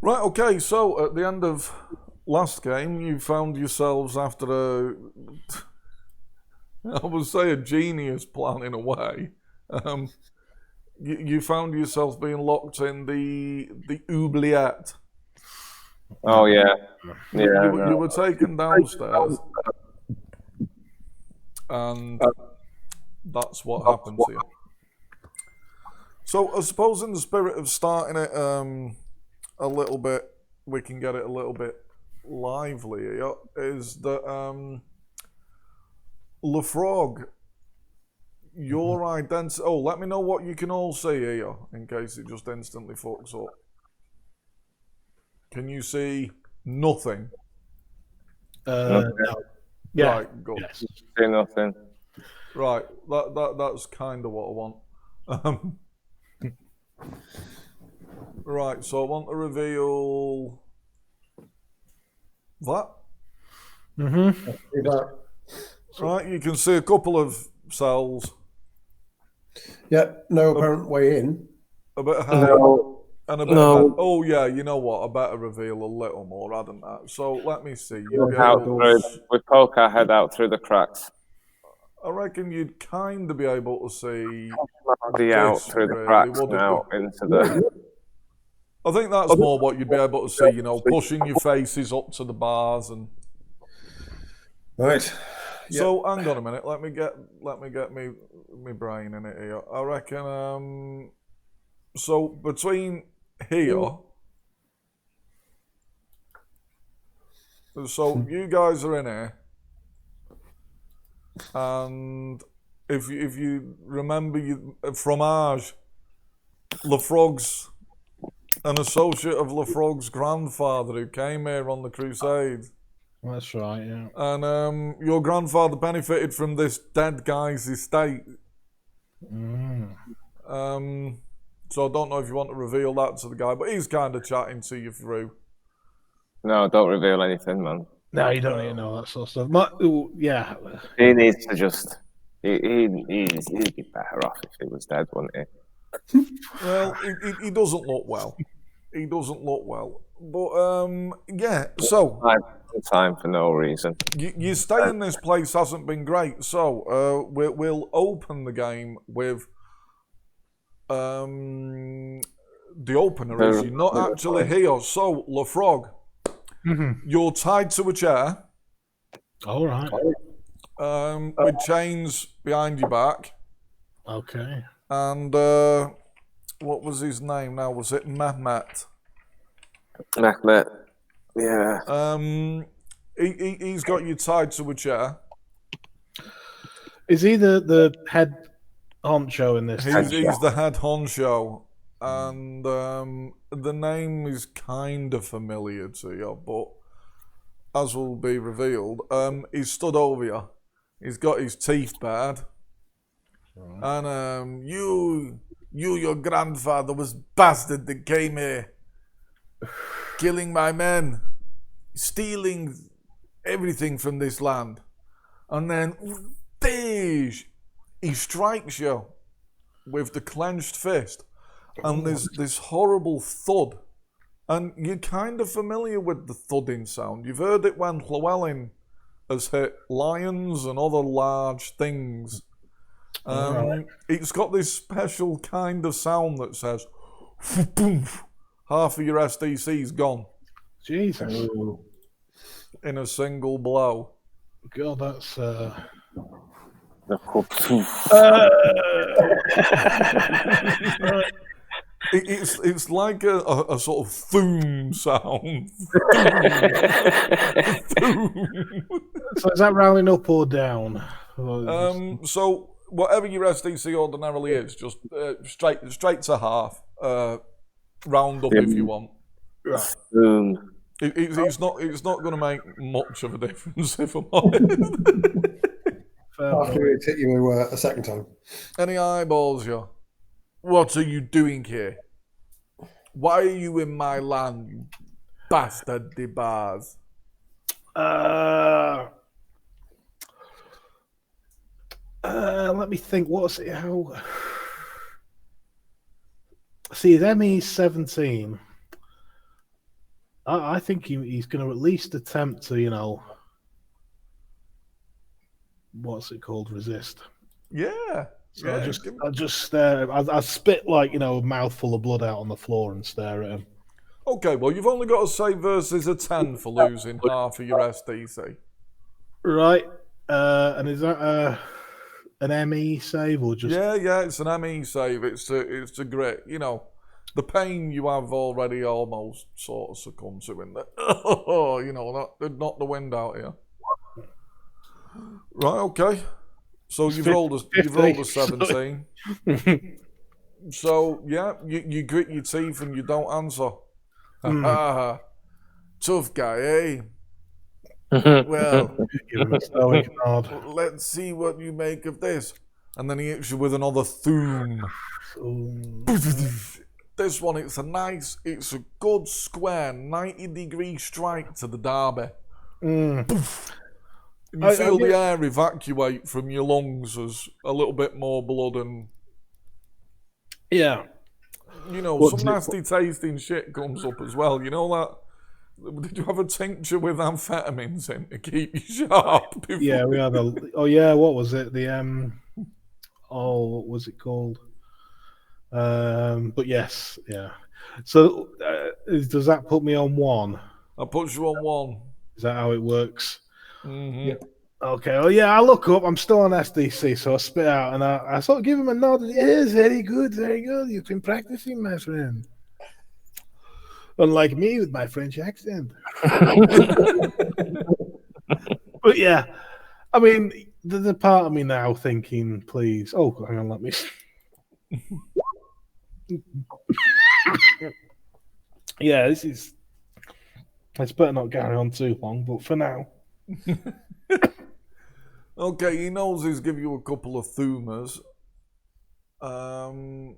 Right, okay, so at the end of last game, you found yourselves after I would say a genius plan in a way. You found yourself being locked in the oubliette. Oh yeah, You were taken downstairs, and that's what happened to you. So I suppose in the spirit of starting it a little bit, we can get it a little bit lively here, is that Lefrog, your identity... Oh, let me know what you can all see here, in case it just instantly fucks up. Can you see nothing? No. Yeah. Right, good. Yes. see nothing. Right, that's kind of what I want. Right, so I want to reveal that. Right, you can see a couple of cells. Yeah, no apparent way in. A bit of height and a bit of... Oh yeah, you know what? I better reveal a little more, hadn't I? So let me see. We poke our head out through the cracks. I reckon you'd kind of be able to see Out through the cracks now into the... I think that's more what you'd be able to see, you know, pushing your faces up to the bars and... Right. So hang on a minute, let me get me brain in it here. I reckon so between here, so you guys are in here, and if you remember fromage, Lefrog's an associate of Lefrog's grandfather who came here on the Crusade. That's right, yeah. And your grandfather benefited from this dead guy's estate. So I don't know if you want to reveal that to the guy, but he's kind of chatting to you through. No, don't reveal anything, man. No, you don't need to know that sort of stuff. Yeah. He needs to just... He'd be better off if he was dead, wouldn't he? Well, he doesn't look well. He doesn't look well. But, yeah, so... Time for no reason. You stay in this place hasn't been great, so we'll open the game with... the opener is you're not actually here. So, Lefrog, you're tied to a chair. All right. With chains behind your back. Okay. And what was his name now? Was it Mehmet? Mehmet. Yeah. He's got you tied to a chair. Is he the head honcho in this? He's the head honcho, and the name is kind of familiar to you, but as will be revealed, he's stood over you. He's got his teeth bared, and your grandfather was bastard that came here, killing my men, stealing everything from this land, and then he strikes you with the clenched fist, and there's this horrible thud, and you're kind of familiar with the thudding sound. You've heard it when Llewellyn has hit lions and other large things. It's got this special kind of sound that says, boom, half of your SDC's gone. Jesus. In a single blow. God, that's... It's like a sort of thoom sound. So is that rounding up or down? So whatever your SDC ordinarily is, just straight to half. Round up if you want. Right. It's not going to make much of a difference if I'm honest. After it's hit you a second time. Any eyeballs, you? What are you doing here? Why are you in my land, you bastard de bars? Let me think. What's it? How? See, it's ME17. I think he's going to at least attempt to, what's it called, resist. Yeah. So yeah. I just stare. I spit like a mouthful of blood out on the floor and stare at him. Okay, well, you've only got to say versus a 10 for losing half of your SDC. Right. And is that an ME save or just? Yeah, it's an ME save. It's a great, the pain you have already almost sort of succumbed to in there. That knocked the wind out here. Right, okay. So you've rolled a 17. So yeah, you grit your teeth and you don't answer. Tough guy, eh? Well, Give him a stoic nod. let's see what you make of this. And then he hits you with another thoom. This one, it's a good square 90-degree strike to the derby. And you feel the air evacuate from your lungs as a little bit more blood and yeah. some nasty tasting shit comes up as well. You know that? Did you have a tincture with amphetamines in to keep you sharp? Yeah, we had a. Oh yeah, what was it? What was it called? But yes, yeah. So does that put me on 1? I put you on 1. Is that how it works? Mm-hmm. Yeah. Okay. Oh yeah, I look up. I'm still on SDC, so I spit out and I sort of give him a nod. Yes, very good, very good. You've been practicing, my friend. Unlike me with my French accent. But yeah, I mean, there's a part of me now thinking, please. Oh, hang on, let me. Yeah, this better not carry on too long, but for now. Okay, he knows he's give you a couple of thoomers. And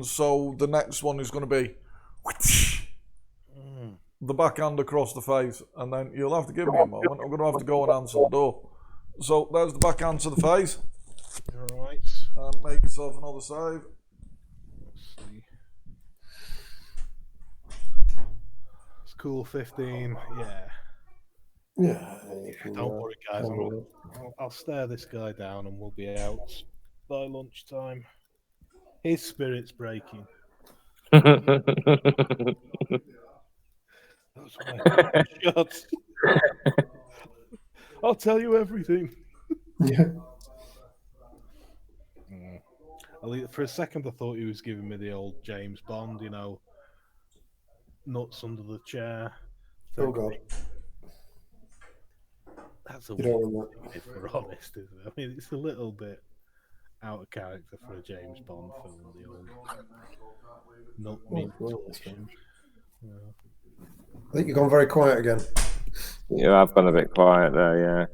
so the next one is going to be the backhand across the face, and then you'll have to give me a moment. I'm going to have to go and answer the door. So there's the backhand to the face. All right. Make yourself another save. Let's see. It's cool, 15. Yeah. Don't worry, guys. I'll stare this guy down and we'll be out by lunchtime. His spirit's breaking. Those were my shots. I'll tell you everything. Yeah. For a second, I thought he was giving me the old James Bond, nuts under the chair. Oh God. That's a You don't weird want thing, if we're honest, isn't it? I mean, it's a little bit out of character for a James Bond film, the old nut meat. I think you've gone very quiet again. Yeah, I've gone a bit quiet there, yeah.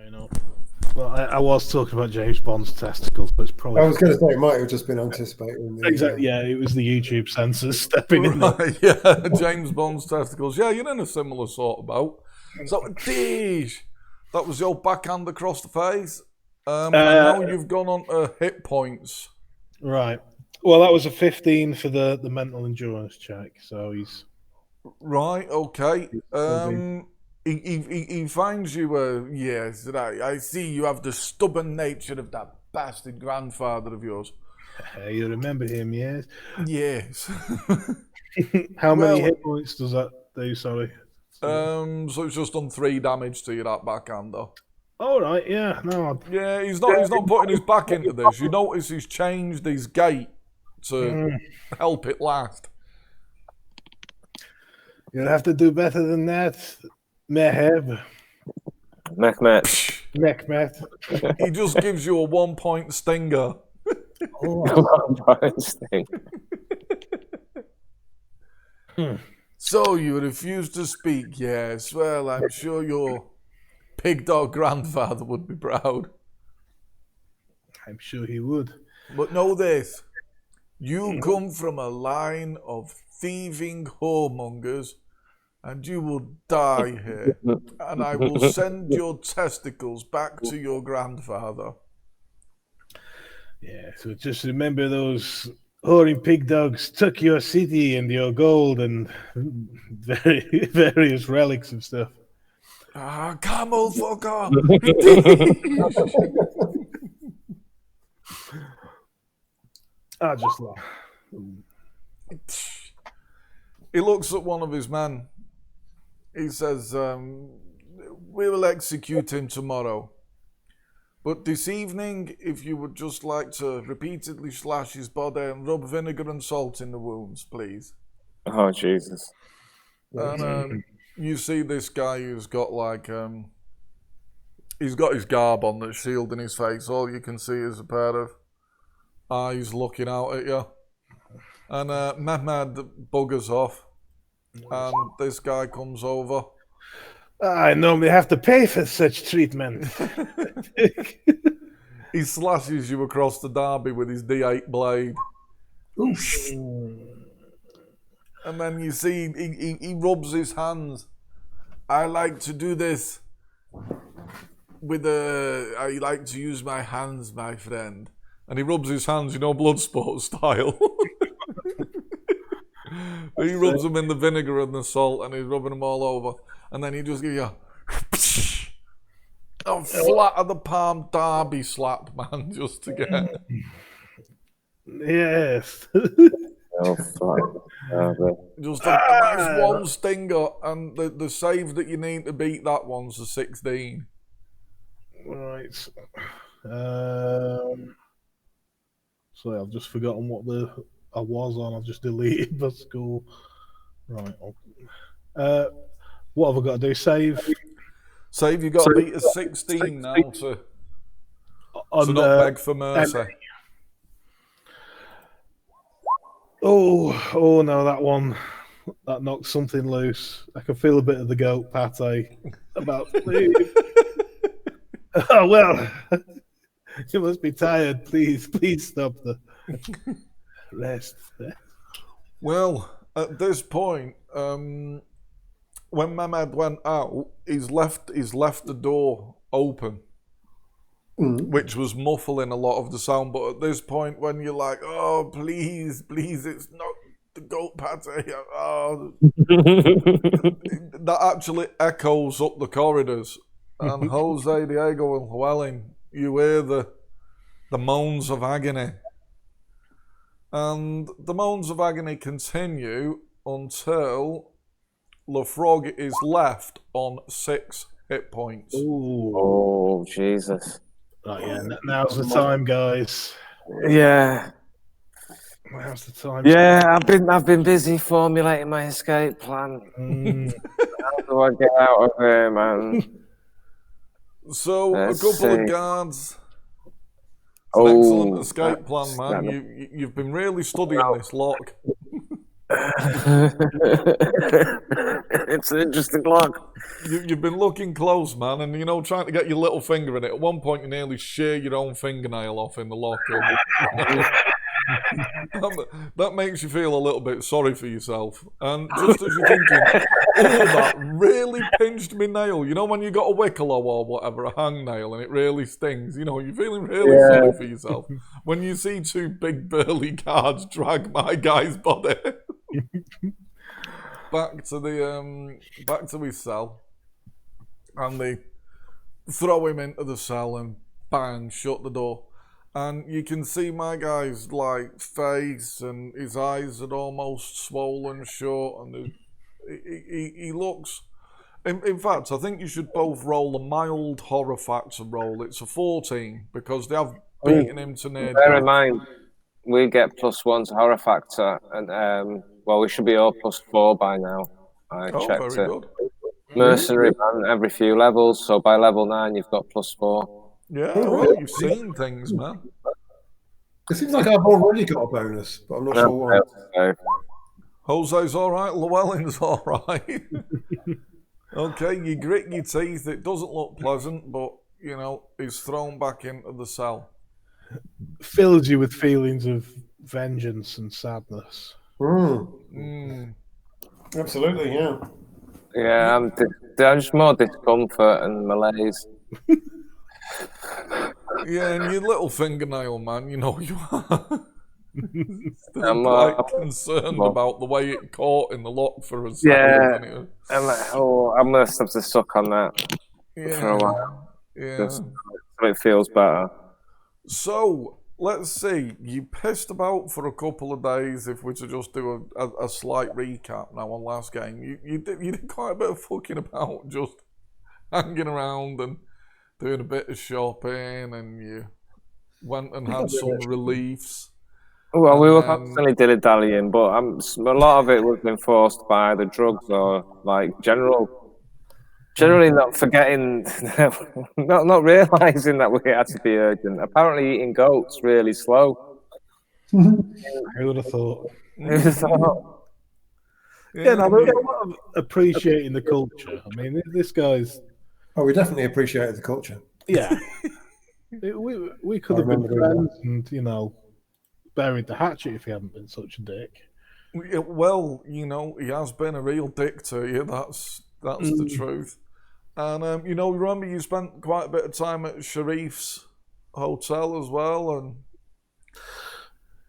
I know. Well, I was talking about James Bond's testicles, but it's probably. I was going to say it might have just been anticipating. Exactly. Yeah, it was the YouTube censors stepping in. Right, yeah, James Bond's testicles. Yeah, you're in a similar sort of boat. So, that was your backhand across the face. And now you've gone on to hit points. Right. Well, that was a 15 for the mental endurance check. So he's right. Okay. He finds you. Yes, right. I see you have the stubborn nature of that bastard grandfather of yours. You remember him, yes? Yes. How many hit points does that do? Sorry. So it's just done 3 damage to you, that backhander. All right, yeah, no. Yeah, he's not putting his back into this. You notice he's changed his gait to help it last. You'll have to do better than that, Meheb. Mehmet. He just gives you a 1-point stinger. So you refuse to speak, yes. Well, I'm sure your pig dog grandfather would be proud. I'm sure he would. But know this. You come from a line of thieving whoremongers, and you will die here. And I will send your testicles back to your grandfather. Yeah, so just remember those whoring pig dogs took your city and your gold and various relics of stuff. Ah, camel fucker! I just laugh. He looks at one of his men. He says, we will execute him tomorrow. But this evening, if you would just like to repeatedly slash his body and rub vinegar and salt in the wounds, please. Oh, Jesus. And you see this guy who's got like, he's got his garb on that's shielding his face. All you can see is a pair of eyes looking out at you. And Mehmed buggers off. And this guy comes over. I normally have to pay for such treatment. He slashes you across the derby with his D8 blade. And then you see he rubs his hands. I like to do this I like to use my hands, my friend. And he rubs his hands, Bloodsport style. He rubs them in the vinegar and the salt, and he's rubbing them all over. And then he just gives you a flat of the palm derby slap, man, just to get. Yes. Oh, fuck. Just a nice one stinger, and the save that you need to beat that one's a 16. Right. Sorry, I've just forgotten what I was on. I've just deleted the school. Right. What have I got to do? Save? Save, you got to beat a 16 now to not beg for mercy. Oh no, that knocked something loose. I can feel a bit of the goat pate about to leave. Oh well, you must be tired. Please stop the rest. Well, at this point, when Mehmed went out, he's left the door open, which was muffling a lot of the sound. But at this point, when you're like, "Oh, please, it's not the goat pate," that actually echoes up the corridors. And Jose, Diego, and Llewellyn, you hear the moans of agony. And the moans of agony continue until Lefrog is left on 6 hit points. Ooh. Oh, Jesus. Right, yeah, now's the time, guys. Yeah. Now's the time. Yeah, I've been busy formulating my escape plan. How do I get out of here, man? So, Let's a couple see. of guards. It's an excellent escape plan, man. You've been really studying this lock. It's an interesting lock. You've been looking close, man, and trying to get your little finger in it. At one point, you nearly shear your own fingernail off in the lock. That makes you feel a little bit sorry for yourself. And just as you're thinking, oh, that really pinched me nail. When you got a wicklow or whatever, a hangnail, and it really stings. You're feeling really sorry for yourself when you see 2 big burly guards drag my guy's body back to his cell, and they throw him into the cell and bang, shut the door. And you can see my guy's face, and his eyes are almost swollen shut, and he looks. In fact, I think you should both roll a mild horror factor roll. It's a 14 because they have beaten him to near Bear death. in mind, we get +1 to horror factor, and we should be all +4 by now. I checked very it. good. Mercenary man every few levels, so by level 9 you've got +4. Yeah, well, you've seen things, man. It seems like I've already got a bonus, but I'm not sure why. Jose's all right. Llewellyn's all right. Okay, you grit your teeth. It doesn't look pleasant, but, he's thrown back into the cell. Fills you with feelings of vengeance and sadness. Absolutely, yeah. Yeah, I'm just more discomfort and malaise. Yeah, and your little fingernail, man, you know you are. I'm quite concerned about the way it caught in the lock for a second. Yeah. Anyway. I'm like, I'm gonna have to suck on that for a while. Yeah. Just so it feels better. So let's see. You pissed about for a couple of days. If we're to just do a slight recap now on last game, you did quite a bit of fucking about, just hanging around and doing a bit of shopping, and you went and had some reliefs. Well, we were constantly dilly-dallying, but a lot of it was enforced by the drugs or like generally not forgetting, not realising that we had to be urgent. Apparently eating goats really slow. Who would have thought? Yeah, no, there's a lot of appreciating the culture. I mean, this guy's... Oh, we definitely appreciated the culture. Yeah. we could have been friends and, you know, buried the hatchet if he hadn't been such a dick. Well, you know, he has been a real dick to you. That's the truth. And you know, remember you spent quite a bit of time at Sharif's hotel as well, and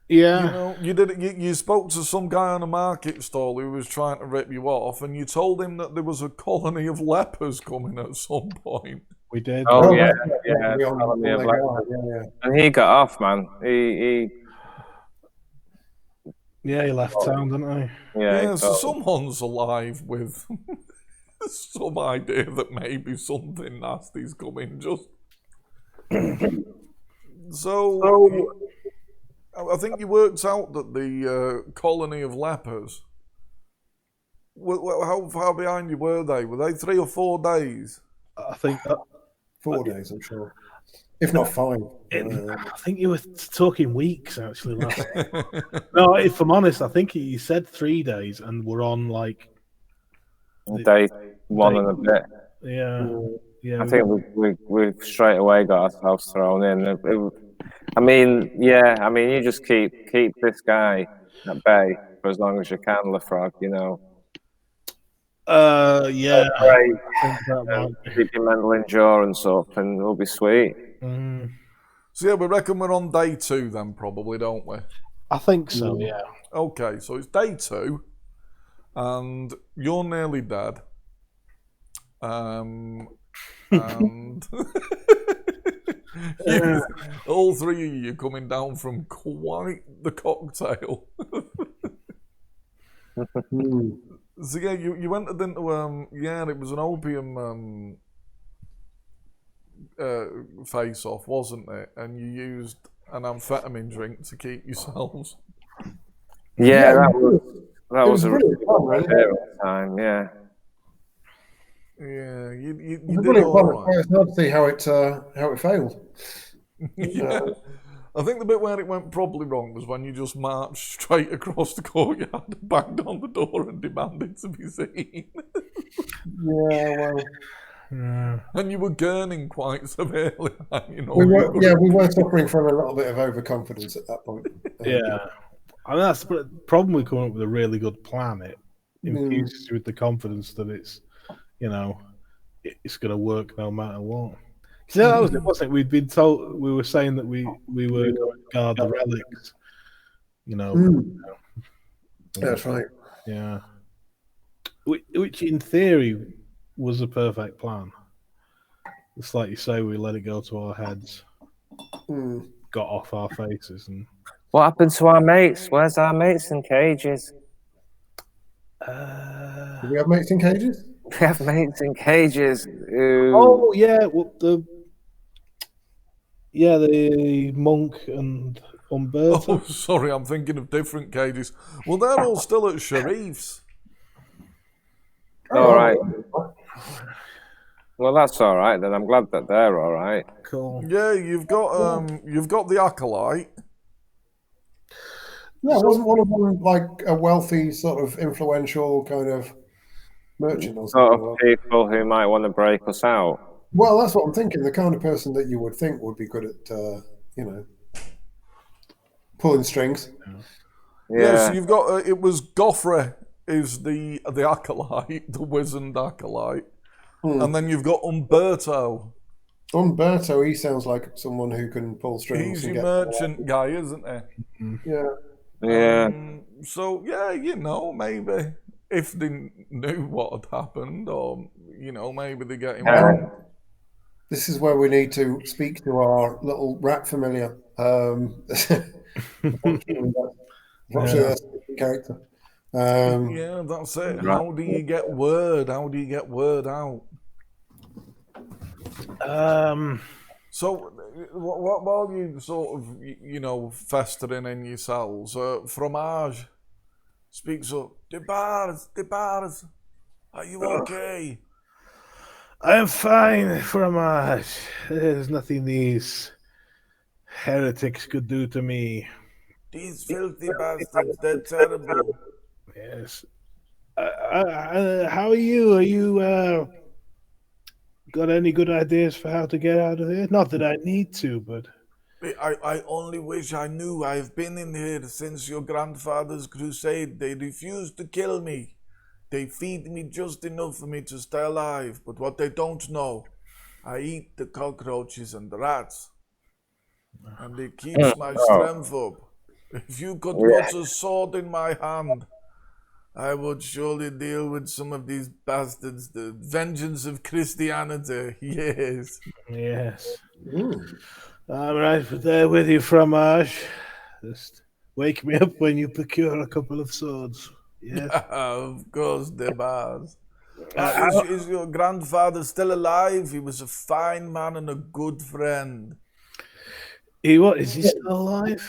yeah, you know, you spoke to some guy on a market stall who was trying to rip you off, and you told him that there was a colony of lepers coming at some point. We did. Oh yeah. Yeah. And he got off, man. He left town, didn't he? Yeah, so someone's alive with some idea that maybe something nasty's coming. Just so I think you worked out that the colony of lepers. How far behind you were they? Were they 3 or 4 days? I think 4 days, I'm sure. If not 5. I think you were talking weeks, actually. No, if I'm honest, I think he said 3 days, and we're on like day 1 and a bit. Yeah. I think we straight away got ourselves thrown in. I mean, you just keep this guy at bay for as long as you can, LaFrog, you know. Yeah. Keep your mental endurance up, and we'll be sweet. So yeah, we reckon we're on day 2 then, probably, don't we? I think so. Yeah. Okay, so it's day 2, and you're nearly dead. And all 3 of you coming down from quite the cocktail. So yeah, you entered into it was an opium face-off, wasn't it? And you used an amphetamine drink to keep yourselves. Yeah, that was a really fun, time. Yeah. Yeah, you It's did all right. It's hard to see how it failed. Yeah. I think the bit where it went probably wrong was when you just marched straight across the courtyard, banged on the door, and demanded to be seen. Yeah, well. And you were gurning quite severely. You know, we were suffering from a little bit of overconfidence at that point. Yeah. And that's the problem with coming up with a really good plan. It infuses you with the confidence that it's, you know, it's going to work no matter what. So that was it, wasn't it? We'd been told, we were saying that we were going to guard the relics, you know. That's right. Yeah. Which in theory was a perfect plan. It's like you say, we let it go to our heads, got off our faces. And what happened to our mates? Where's our mates in cages? Do we have mates in cages? We have mates in cages. Oh yeah, well, the monk and Umberto. Oh, sorry, I'm thinking of different cages. Well, they're all still at Sharif's. All right. Well, that's all right then. I'm glad that they're all right. Cool. Yeah, you've got the acolyte. Yeah, wasn't one of them like a wealthy, sort of influential kind of merchant or something? Sort of people who might want to break us out. Well, that's what I'm thinking. The kind of person that you would think would be good at, pulling strings. Yeah, so you've got it was Goffrey is the acolyte, the wizened acolyte, and then you've got Umberto, Umberto, he sounds like someone who can pull strings. He's and your get merchant guy, isn't he? Yeah. Yeah. So yeah, maybe if they knew what had happened, or maybe they get him on. This is where we need to speak to our little rat familiar. Unfortunately, that's a different character. Yeah, that's it. How do you get word? How do you get word out? So, while you sort of, festering in yourselves, Fromage speaks up. The bars, are you okay? I'm fine, Fromage. There's nothing these heretics could do to me. These filthy bastards, they're terrible. Yes. How are you? Are you got any good ideas for how to get out of here? Not that I need to, but I only wish I knew. I've been in here since your grandfather's crusade. They refuse to kill me. They feed me just enough for me to stay alive. But what they don't know, I eat the cockroaches and the rats. And it keeps my strength up. If you could put a sword in my hand, I would surely deal with some of these bastards. The vengeance of Christianity, yes. yes. I'm right there with you, Fromage. Just wake me up when you procure a couple of swords. Yes. Of course, the bars. Is your grandfather still alive? He was a fine man and a good friend. Is he still alive?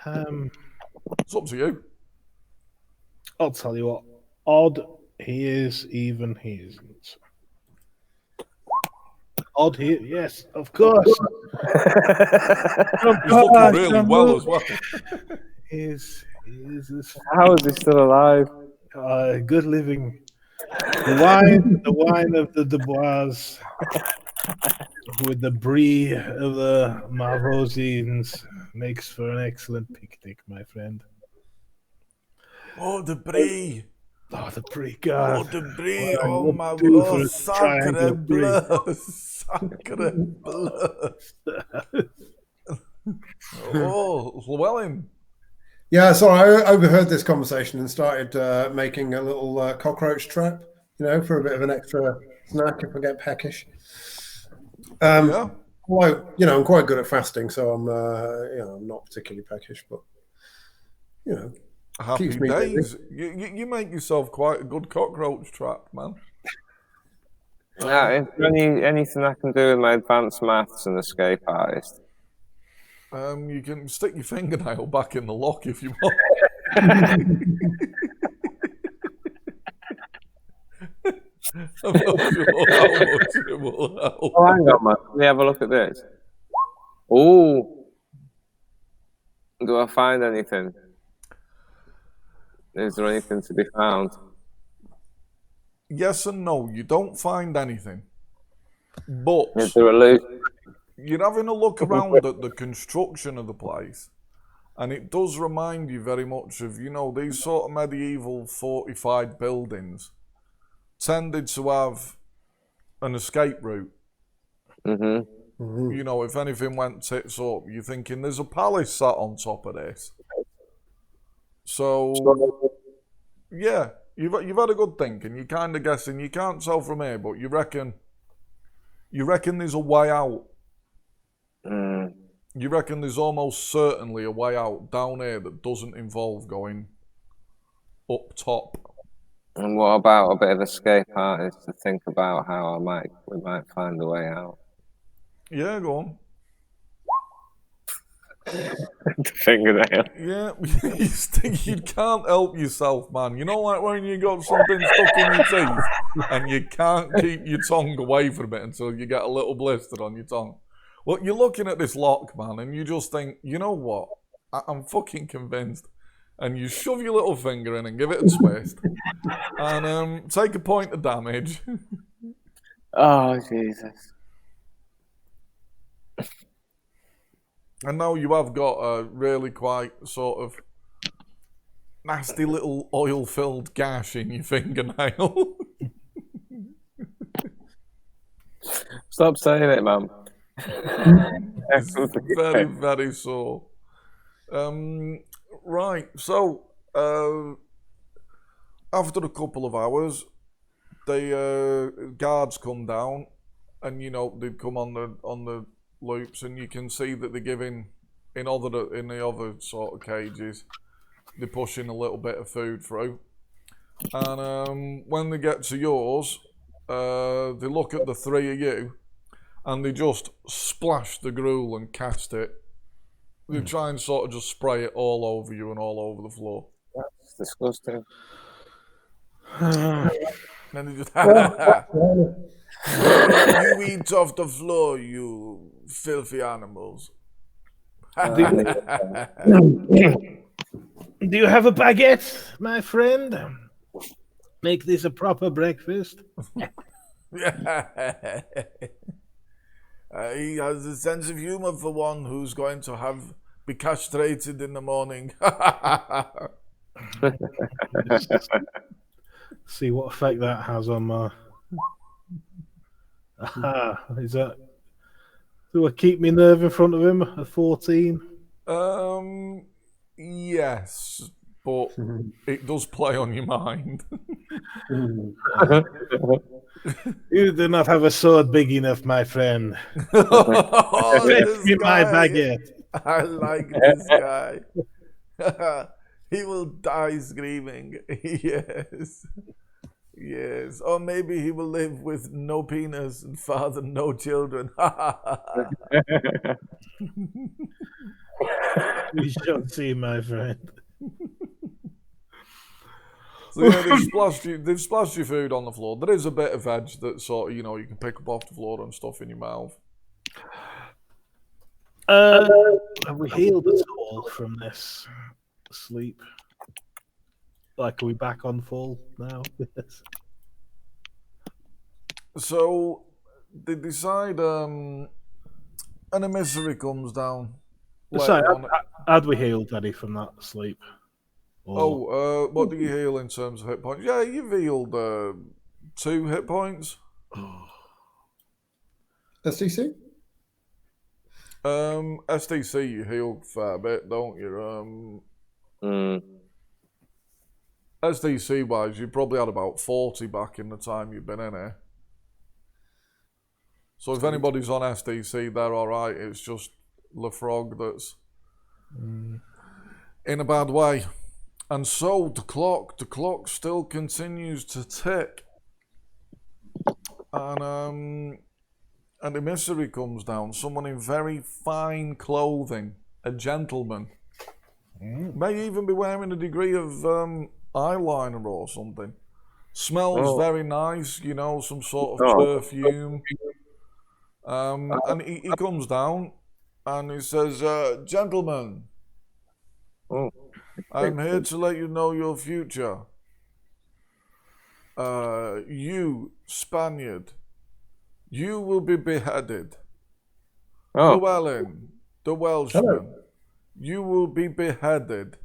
It's up to you. I'll tell you what. Odd he is, even he isn't. Odd he, yes, of course. He's looking really well as well. He is this How is he still alive? good living. The wine of the Dubois with the brie of the Marvosians makes for an excellent picnic, my friend. Oh, the brie. Oh, the brie, God. Oh, the brie. What I Oh, would my do God. for a Sacre triangle brie. bleu. Sacre bleu. Oh, Llewellyn. Yeah, so I overheard this conversation and started making a little cockroach trap, for a bit of an extra snack if I get peckish. Yeah. Well, I'm quite good at fasting, so I'm not particularly peckish, but Happy keeps me days. busy. You make yourself quite a good cockroach trap, man. Yeah, is there anything I can do with my advanced maths and escape artist? You can stick your fingernail back in the lock if you want. I'm not sure how much it will help. Oh, hang on, man. Let me have a look at this. Oh, do I find anything? Is there anything to be found? Yes and no. You don't find anything. But Is there a loot? you're having a look around at the construction of the place, and it does remind you very much of, these sort of medieval fortified buildings tended to have an escape route. Mm-hmm. If anything went tits up, you're thinking there's a palace sat on top of this. So, yeah, you've had a good thinking. You're kind of guessing. You can't tell from here, but you reckon there's a way out. You reckon there's almost certainly a way out down here that doesn't involve going up top. And what about a bit of escape artist to think about how we might find a way out? Yeah, go on. The fingernail. Yeah, you can't help yourself, man. Like when you got something stuck in your teeth and you can't keep your tongue away from it until you get a little blister on your tongue. Well, you're looking at this lock, man, and you just think, you know what? I'm fucking convinced. And you shove your little finger in and give it a twist. And take a point of damage. Oh, Jesus. And now you have got a really quite sort of nasty little oil-filled gash in your fingernail. Stop saying it, man. It's very, very sore. Right, so after a couple of hours, the guards come down, and they come on the loops, and you can see that they're giving in the other sort of cages, they're pushing a little bit of food through, and when they get to yours, they look at the three of you, and they just splash the gruel and cast it. They try and sort of just spray it all over you and all over the floor. That's disgusting. And they just you eat off the floor, you filthy animals. Do you have a baguette, my friend? Make this a proper breakfast. He has a sense of humor for one who's going to be castrated in the morning. See what effect that has on my. Is that? Do I keep me nerve in front of him? A 14? Yes, but it does play on your mind. You do not have a sword big enough, my friend. This me my guy. baguette. I like this guy. He will die screaming. Yes. Yes. Or maybe he will live with no penis and father no children. We shall see, my friend. So yeah, they've splashed your food on the floor. There is a bit of veg that sort of, you can pick up off the floor and stuff in your mouth. Have we healed us all from this sleep? Like, are we back on full now? So they decide an emissary comes down. Sorry, had we healed Eddie from that sleep? Or... what do you heal in terms of hit points? Yeah, you've healed 2 hit points. SDC? SDC, you heal a fair bit, don't you? SDC wise, you probably had about 40 back in the time you've been in here. So if anybody's on SDC, they're alright. It's just LeFrog that's in a bad way. And so the clock still continues to tick. And an emissary comes down, someone in very fine clothing, a gentleman. May even be wearing a degree of eyeliner or something. Smells very nice, some sort of perfume. And he comes down and he says, gentlemen, I'm here to let you know your future. You, Spaniard, you will be beheaded. Llewellyn, the Welshman, you will be beheaded.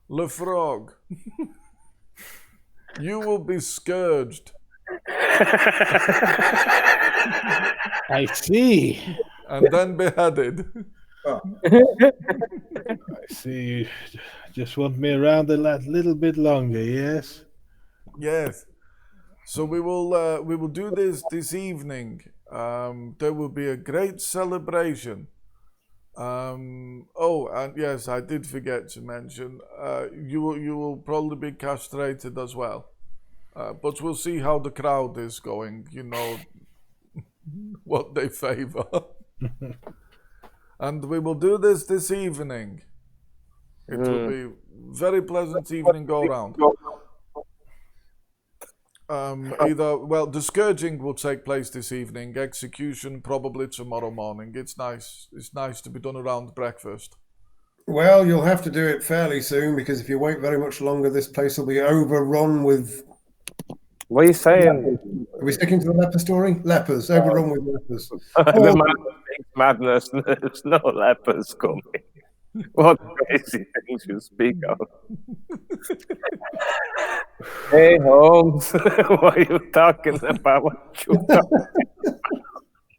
LeFrog, you will be scourged. I see. And then beheaded. I see. You just want me around a little bit longer, yes? Yes. So we will do this evening. There will be a great celebration. And yes, I did forget to mention. You will probably be castrated as well. But we'll see how the crowd is going. What they favour. And we will do this evening. It will be very pleasant evening go round. The scourging will take place this evening. Execution probably tomorrow morning. It's nice to be done around breakfast. Well, you'll have to do it fairly soon because if you wait very much longer, this place will be overrun with. What are you saying? Are we sticking to the leper story? Lepers, overrun with lepers. Madness. There's no lepers coming. What crazy things you speak of. Hey, Holmes, what are you talking about?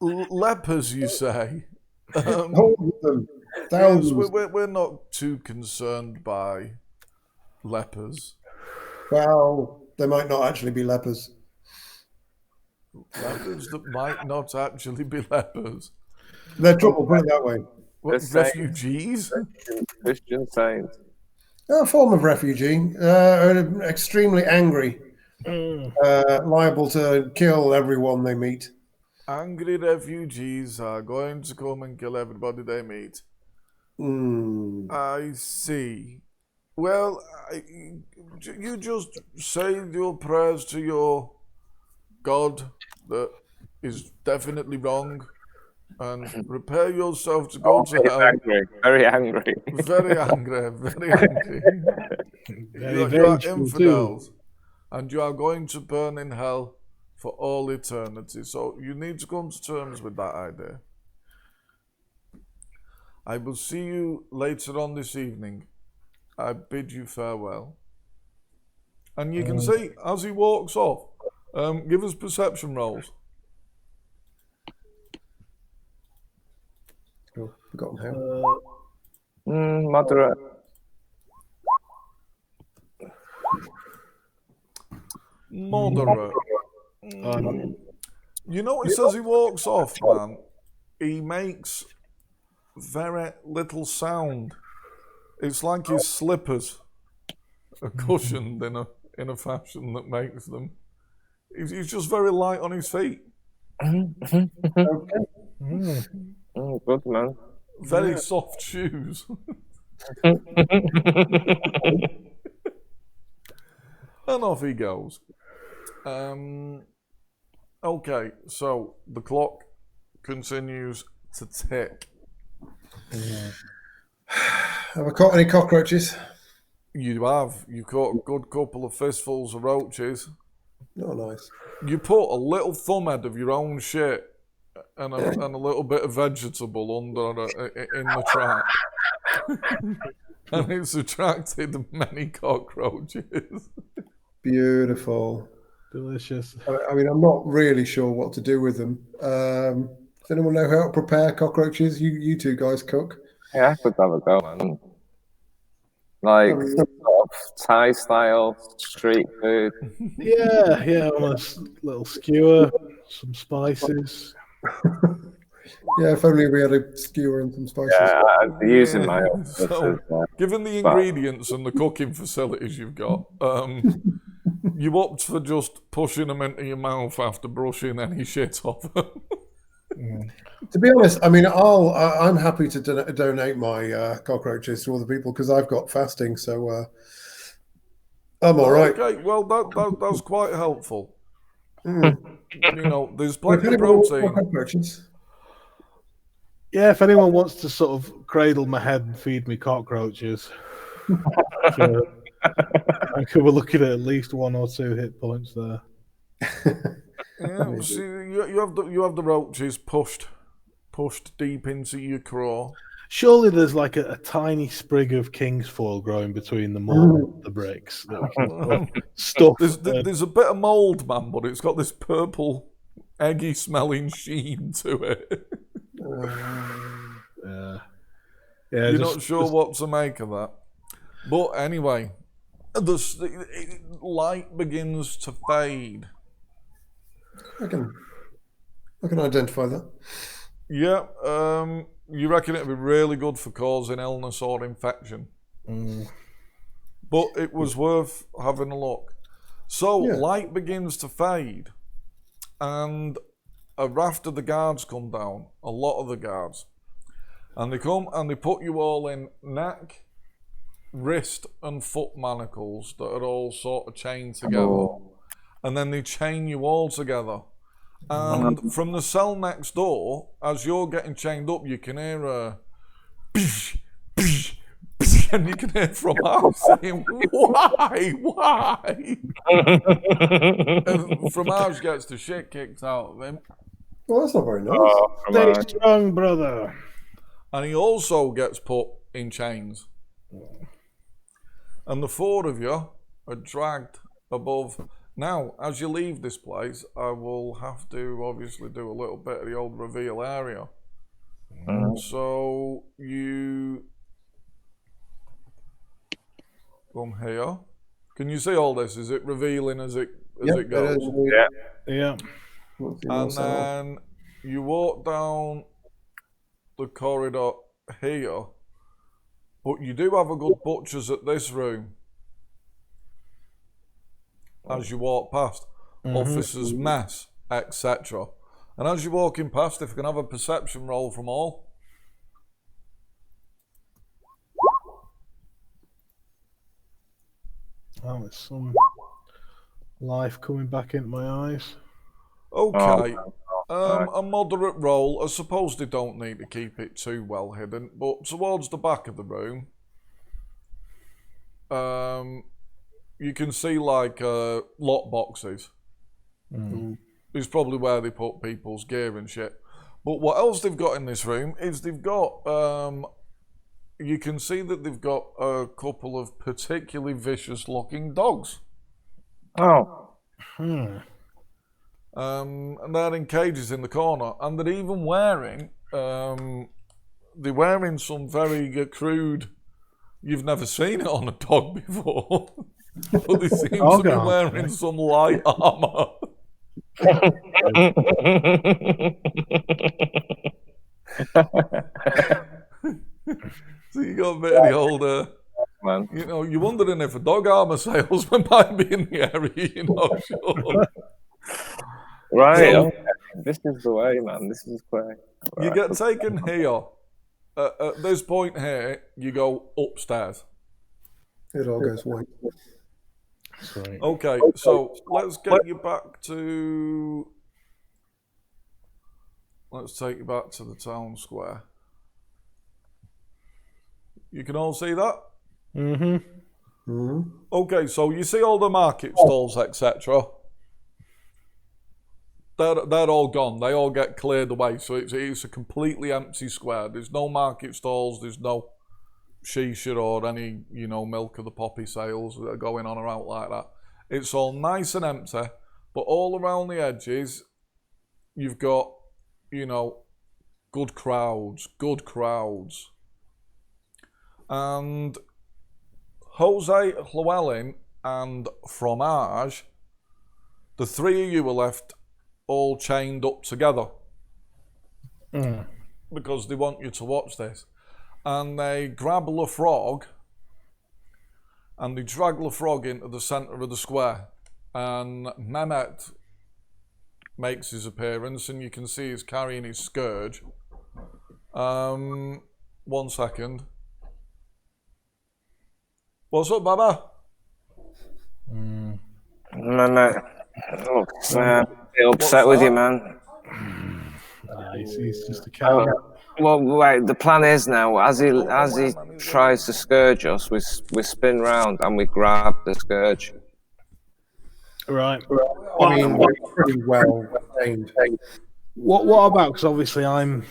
Lepers, you say? All of them. Yes, Thousands. we're not too concerned by lepers. Well, they might not actually be lepers. Lepers that might not actually be lepers. They're trouble, put it that way. What, The same. refugees? Christian Saints. A form of refugee, extremely angry, liable to kill everyone they meet. Angry refugees are going to come and kill everybody they meet. I see. Well, you just say your prayers to your God that is definitely wrong and prepare yourself to go to hell. Angry, very angry. Very angry, very angry. You are vengeful infidels and you are going to burn in hell for all eternity. So you need to come to terms with that idea. I will see you later on this evening. I bid you farewell. And you can see, as he walks off, give us perception rolls. Oh, forgotten how. Moderate. Moderate. You notice as he walks off, man, he makes very little sound. It's like his slippers are cushioned in a fashion that makes them. He's just very light on his feet. Good man. Very soft shoes. And off he goes. Okay, so the clock continues to tick. Have I caught any cockroaches? You have. You caught a good couple of fistfuls of roaches. Oh, nice. You put a little thumbhead of your own shit and a little bit of vegetable under in the trap. And it's attracted many cockroaches. Beautiful. Delicious. I mean, I'm not really sure what to do with them. Does anyone know how to prepare cockroaches? You two guys cook. Yeah, I could have a go, man. Like sort of Thai style street food. Yeah, on a little skewer, some spices. Yeah, if only we had a skewer and some spices. Yeah, I'm using my own. So, given the ingredients and the cooking facilities you've got, you opt for just pushing them into your mouth after brushing any shit off them. To be honest, I mean, I'm happy to donate my cockroaches to other people because I've got fasting, so I'm all right. Okay, well that's quite helpful. You know, there's plenty of protein. Cockroaches. Yeah, if anyone wants to sort of cradle my head and feed me cockroaches, sure. We're looking at least 1 or 2 hit points there. Yeah, see, you have the roaches pushed deep into your craw. Surely there's like a tiny sprig of kingsfoil growing between the mold and the bricks. That we can stuff. There's a bit of mould, man, but it's got this purple, eggy smelling sheen to it. You're not sure what to make of that. But anyway, the light begins to fade. I can identify that. Yeah, you reckon it'd be really good for causing illness or infection. But it was worth having a look. So, light begins to fade, and a raft of the guards come down, a lot of the guards. And they come and they put you all in neck, wrist, and foot manacles that are all sort of chained together. And then they chain you all together. And from the cell next door, as you're getting chained up, you can hear a bish, bish, bish, and you can hear from Harsh saying, why? And from Harsh gets the shit kicked out of him. Well, that's not very nice. Stay strong, brother. And he also gets put in chains. And the 4 of you are dragged above Now, as you leave this place, I will have to obviously do a little bit of the old reveal area. So you come here. Can you see all this? Is it revealing as it goes? It is. Yeah. And then you walk down the corridor here, but you do have a good butcher's at this room. As you walk past, officers' mess, etc. And as you're walking past, if you can have a perception roll from all. Oh, there's some life coming back into my eyes. Okay. A moderate roll. I suppose they don't need to keep it too well hidden, but towards the back of the room, you can see like lock boxes. It's probably where they put people's gear and shit. But what else they've got in this room is they've got, you can see that they've got a couple of particularly vicious looking dogs. Oh. And they're in cages in the corner, and they're even wearing, they're wearing some very crude, you've never seen it on a dog before, but they seem to be wearing some light armor. So you got a bit of the old, Man. you know, you're wondering if a dog armor salesman might be in the area, you know, sure. Right. So- Okay. This is the way, man. This is great. You get taken here. At this point here, you go upstairs. It all goes white. Sweet. Okay, so let's get you back to. Let's take you back to the town square. You can all see that? Okay, so you see all the market stalls, etc. They're all gone. They all get cleared away. So it's a completely empty square. There's no market stalls. There's no shisha or any, you know, milk of the poppy sales that are going on or out like that. It's all nice and empty. But all around the edges, you've got, you know, good crowds. And Jose, Llewellyn, and Fromage, the three of you were left all chained up together because they want you to watch this. And they grab Lefrog and they drag Lefrog into the centre of the square. And Mehmet makes his appearance, and you can see he's carrying his scourge. 1 second. What's up, Baba? Man, look, a bit upset with you, man. Yeah, he's just a cow. Well, wait. The plan is now, as he tries to scourge us, we spin round and we grab the scourge. Right. I mean, pretty well aimed. What about? Because obviously I'm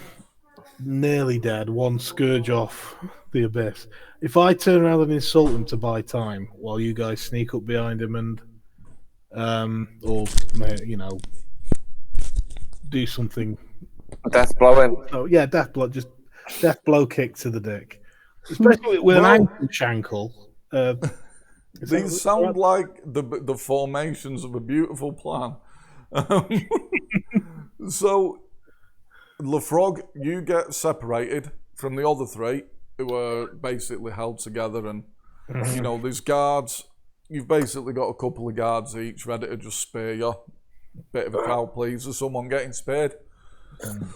nearly dead. One scourge off the abyss. If I turn around and insult him to buy time while you guys sneak up behind him and, or you know, do something. Death blowing. Oh yeah, death blow kick to the dick, especially with an ankle shankle. These sound like the formations of a beautiful plan. So, Lefrog, you get separated from the other three who are basically held together, and you know there's guards. You've basically got a couple of guards each ready to just spear you. Bit of a crowd pleaser, someone getting speared.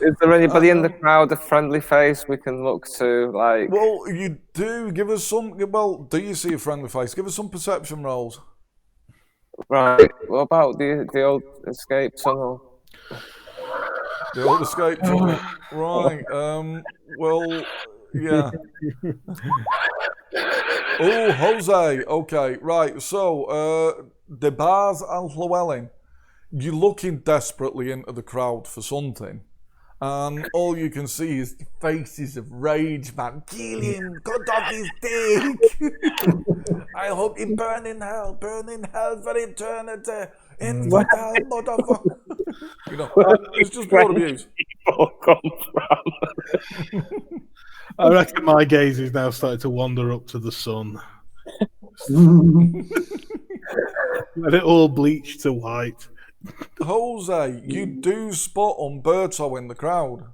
Is there anybody in the crowd, a friendly face we can look to? Like, Well, you do. Give us some. Well, do you see a friendly face? Give us some perception rolls. right? What about the old escape tunnel? The old escape tunnel. Right. Well, yeah. Oh, Jose. Okay. Right. So, De Bars and Llewellyn, you're looking desperately into the crowd for something. And all you can see is the faces of rage, man. Kill him, cut off his dick. I hope you burn in hell for eternity. Infidel, motherfucker. You know, it's just pure abuse. I reckon my gaze is now starting to wander up to the sun. Let it all bleach to white. Jose, you do spot Umberto in the crowd.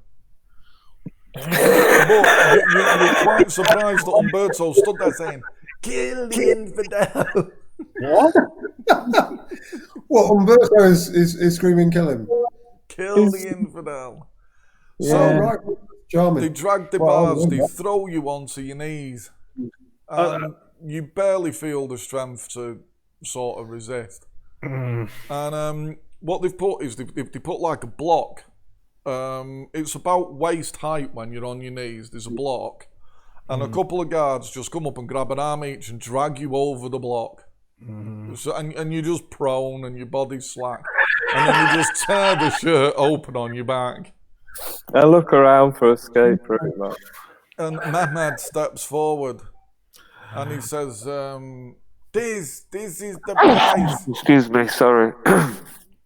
But you're quite surprised that Umberto stood there saying, "Kill the infidel." What, Umberto is screaming, kill him? Kill the infidel. Yeah. So, Right. Charming. they drag the bars, they throw you onto your knees, and you barely feel the strength to sort of resist. And what they've put is they put like a block. It's about waist height when you're on your knees. There's a block, and a couple of guards just come up and grab an arm each and drag you over the block. So, and you're just prone and your body's slack, and then you just tear the shirt open on your back. I look around for escape route, man. And Mehmed steps forward, and he says, "This is the price. Excuse me, sorry.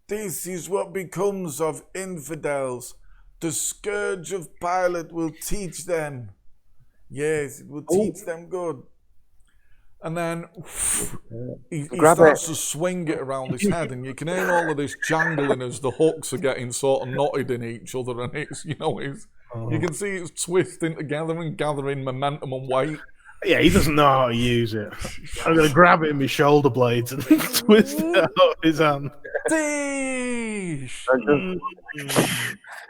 This is what becomes of infidels. The scourge of Pilate will teach them. Yes, it will teach them good." And then he starts to swing it around his head, and you can hear all of this jangling as the hooks are getting sort of knotted in each other, and you can see it's twisting together and gathering momentum and weight. Yeah, he doesn't know how to use it. I'm going to grab it in my shoulder blades and twist it out of his hand.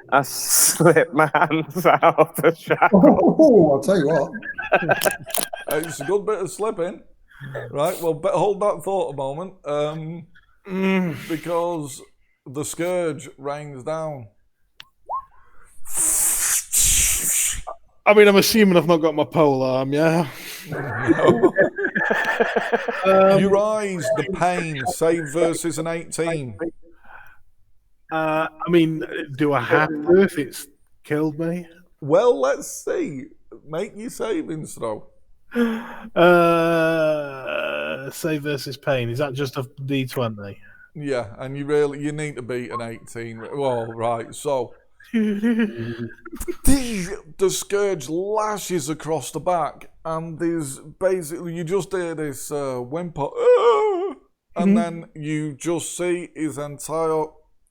I slip my hands out of the shackle. Oh, I'll tell you what. It's a good bit of slipping. Right, well, hold that thought a moment. Because the scourge rains down. I mean, I'm assuming I've not got my pole arm, yeah? You rise the pain, save versus an 18. I mean, do I have to if it's killed me? Well, let's see. Make your savings throw. Save versus pain. Is that just a D20? Yeah, and you need to beat an 18. Well, right, so the scourge lashes across the back, and there's basically, you just hear this whimper, and then you just see his entire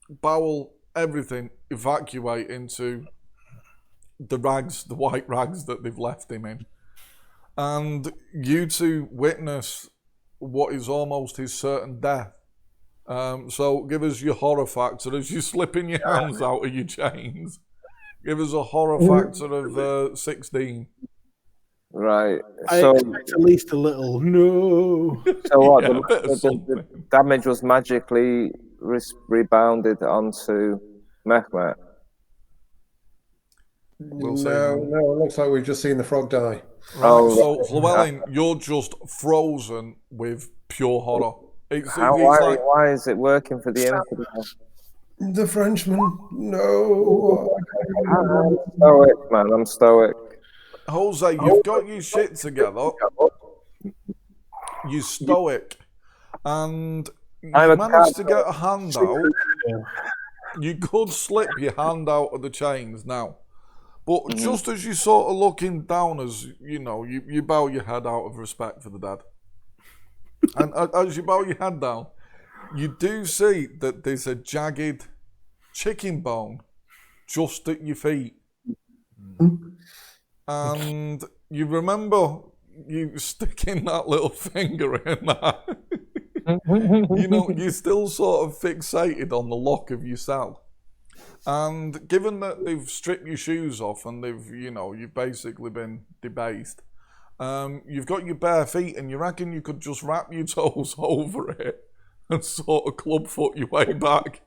bowel, everything evacuate into the rags, the white rags that they've left him in. And you two witness what is almost his certain death. So give us your horror factor as you're slipping your hands out of your chains. Give us a horror factor of 16. Right. I expect at least a little. No. So what? Yeah, the damage was magically rebounded onto Mehmet. We'll see. No, it looks like we've just seen the frog die. Right, so Llewellyn, you're just frozen with pure horror. Why is it working for the infidel? The Frenchman, no. I'm stoic, man. I'm stoic. Jose, you've got your shit together. You're stoic. And you managed to get a hand out. You could slip your hand out of the chains now. But just as you're sort of looking down, as you bow your head out of respect for the dead. And as you bow your head down, you do see that there's a jagged chicken bone just at your feet. And you remember you sticking that little finger in that. You're still sort of fixated on the lock of your cell. And given that they've stripped your shoes off and you've basically been debased, you've got your bare feet, and you reckon you could just wrap your toes over it and sort of clubfoot your way back.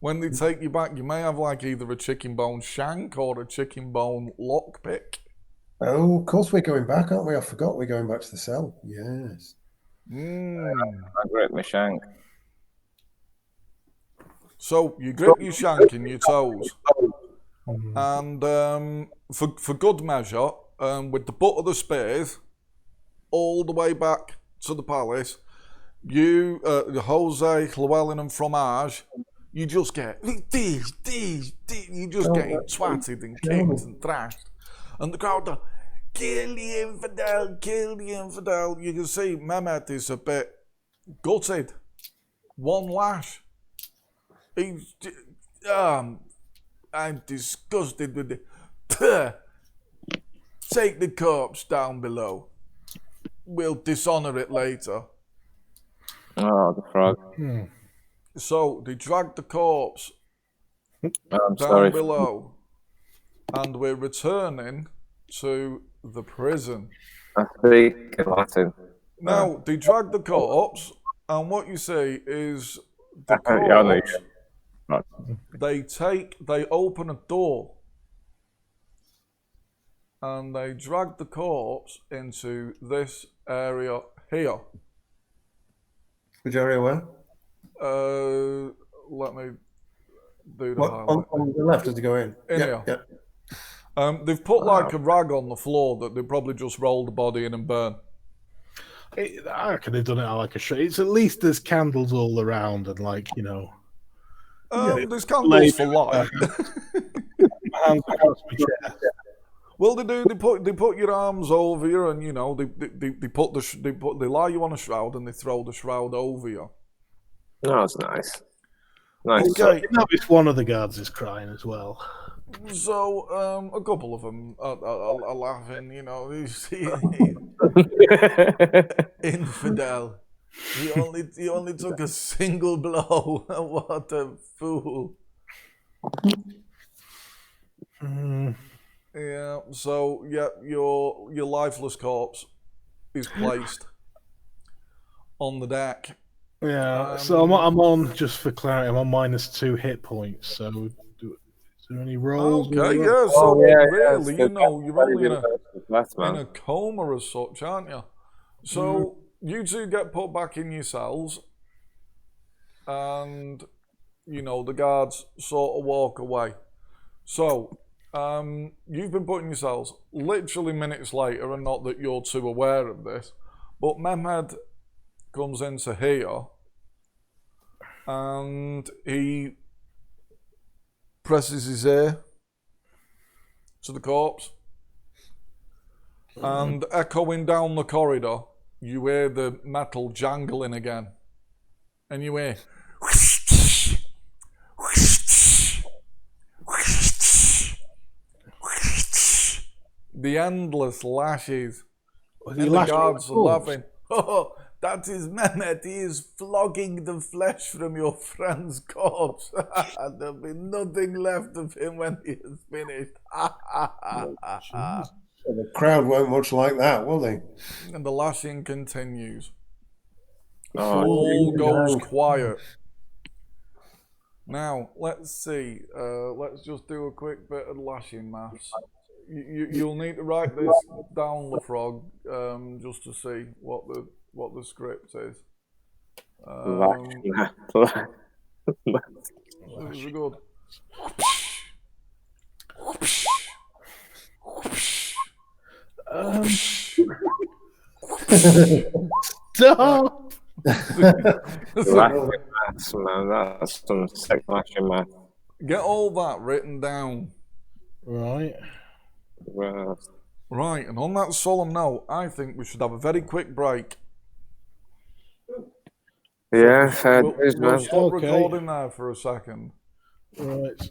When they take you back, you may have like either a chicken bone shank or a chicken bone lockpick. Oh, of course we're going back, aren't we? I forgot we're going back to the cell. Yes. I grip my shank. So you grip your shank in your toes, and for good measure, with the butt of the spears, all the way back to the palace. You, Jose, Llewellyn, and Fromage, you just get these, you just getting twatted and kicked and thrashed, and the crowd are, kill the infidel, kill the infidel. You can see Mehmet is a bit gutted. One lash. He's, I'm disgusted with it. Take the corpse down below. We'll dishonor it later. Oh, the frog. So they dragged the corpse I'm down sorry. below, and we're returning to the prison. I speak in Latin. Now they drag the corpse, and what you see is the Yeah, I know corpse. Right. They open a door, and they drag the corpse into this area here. Which area where? Let me do the What, highlight. on the left as you go in? In yeah, here. yeah. They've put like a rag on the floor that they probably just roll the body in and burn. I could have done it like a show. It's at least there's candles all around and like, you know. There's candles for light. My hands across my chest. Well, they do. They put your arms over you, and you know they lie you on a shroud, and they throw the shroud over you. Oh, that's nice. Nice. Okay. You notice one of the guards is crying as well. So a couple of them are laughing. You know, infidel. He only took a single blow. What a fool. Yeah. So yeah, your lifeless corpse is placed on the deck. Yeah. So I'm on, just for clarity, I'm on -2 hit points. So is there any rolls? Okay. Yeah. So really, you know, you're only in Last a man. coma as such, aren't you? So you two get put back in your cells, and you know the guards sort of walk away. So you've been put in your cells literally minutes later, and not that you're too aware of this, but Mehmed comes into here, and he presses his ear to the corpse. And echoing down the corridor, you hear the metal jangling again. And you hear the endless lashes. And the guards are laughing. Oh, that is Mehmet. He is flogging the flesh from your friend's corpse. There'll be nothing left of him when he is finished. The crowd won't much like that, will they? And the lashing continues. Oh, All goes quiet. Now, let's see. Let's just do a quick bit of lashing maths. You'll need to write this down, LaFrog, just to see what the script is. This is good. Stop! Lashing maths, man. That's some sick lashing math. Get all that written down. Right. Well, Right, and on that solemn note, I think we should have a very quick break. yeah, fair We'll dues, man. stop Okay. recording there for a second. Right.